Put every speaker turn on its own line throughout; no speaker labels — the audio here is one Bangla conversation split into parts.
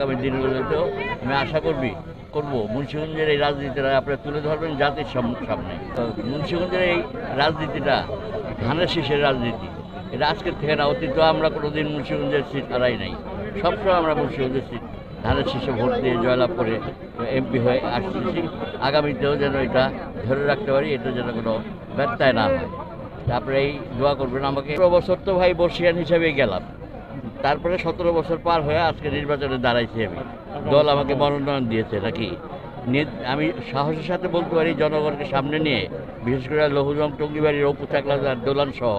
আগামী দিনগুলোতেও আমি আশা করব মুন্সিগঞ্জের এই রাজনীতিটা আপনারা তুলে ধরবেন জাতির সামনে। মুন্সিগঞ্জের এই রাজনীতিটা ধানের শীষের রাজনীতি, এটা আজকের থেকে না, অতীত আমরা কোনোদিন মুন্সিগঞ্জের সিট হারাই নাই। সবসময় আমরা মুন্সিগঞ্জের সিট ধানের শীষে ভোট দিয়ে জয়লাভ করে এমপি হয়ে আসতেছি। আগামীতেও যেন এটা ধরে রাখতে পারি, এটা যেন কোনো ব্যত্যয় না হয়। তারপরে এই দোয়া করবেন আমাকে। ১৫ বছর তো ভাই বর্ষিয়ান হিসেবেই গেলাম, তারপরে ১৭ বছর পার হয়ে আজকে নির্বাচনে দাঁড়াইছি আমি। দল আমাকে মনোনয়ন দিয়েছে নাকি, আমি সাহসের সাথে বলতে পারি জনগণকে সামনে নিয়ে, বিশেষ করে লৌহজং টঙ্গিবাড়ির অপু চাকলাদার দোলান সহ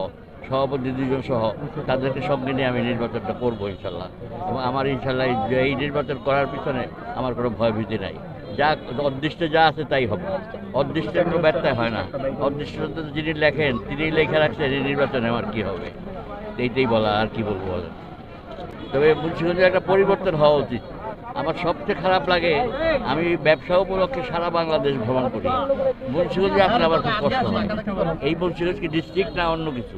সভাপতি ২ জন সহ তাদেরকে সঙ্গে নিয়ে আমি নির্বাচনটা করবো ইনশাল্লাহ। এবং আমার ইনশাল্লাহ এই নির্বাচন করার পিছনে আমার কোনো ভয়ভীতি নাই। যা অদৃষ্টে যা আছে তাই হবে, অদৃষ্টের কোনো ব্যত্যয় হয় না। অদৃষ্ট যিনি লেখেন তিনি লেখা রাখছেন এই নির্বাচনে আমার কী হবে, এইটাই বলা, আর কি বলবো বলেন। তবে মুন্সিগঞ্জের একটা পরিবর্তন হওয়া উচিত। আমার সবচেয়ে খারাপ লাগে, আমি ব্যবসা উপলক্ষে সারা বাংলাদেশ ভ্রমণ করি, মুন্সিগঞ্জে আসলে আমার খুব কষ্ট হয়। এই মুন্সিগঞ্জ কি ডিস্ট্রিক্ট না অন্য কিছু?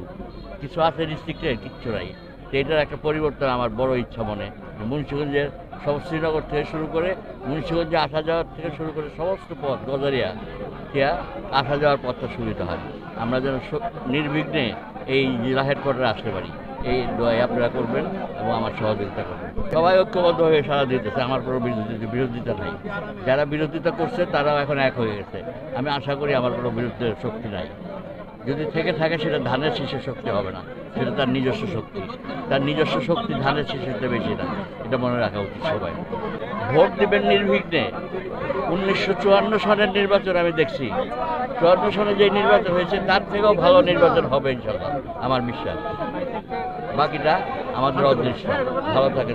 কিছু আছে ডিস্ট্রিক্টে, কিচ্ছু নাই। তো এটার একটা পরিবর্তন আমার বড় ইচ্ছা মনে। মুন্সিগঞ্জের সব শ্রীনগর থেকে শুরু করে মুন্সিগঞ্জে আসা যাওয়ার থেকে শুরু করে সমস্ত পথ গজারিয়া টিয়া আসা যাওয়ার পথটা সুবিধা হয়, আমরা যেন নির্বিঘ্নে এই জেলা হেডকোয়ার্টারে আসতে পারি। এই দোয়াই আপনারা করবেন এবং আমার সহযোগিতা করবেন। সবাই ঐক্যবদ্ধ হয়ে সাড়া দিতেছে, আমার কোনো বিরোধিতা নাই। যারা বিরোধিতা করছে তারাও এখন এক হয়ে গেছে। আমি আশা করি আমার কোনো বিরুদ্ধের শক্তি নাই। যদি থেকে থাকে সেটা ধানের শীষের শক্তি হবে না, সেটা তার নিজস্ব শক্তি। তার নিজস্ব শক্তি ধানের শীষের বেশি না, এটা মনে রাখা উচিত সবাই। ভোট দেবেন নির্বিঘ্নে। ১৯৫৪ সনের নির্বাচন আমি দেখছি, ৫৪ সনে যে নির্বাচন হয়েছে তার থেকেও ভালো নির্বাচন হবে ইনশাল্লাহ, আমার বিশ্বাস। বাকিটা আমাদের অদৃষ্ট। ভালো থাকে।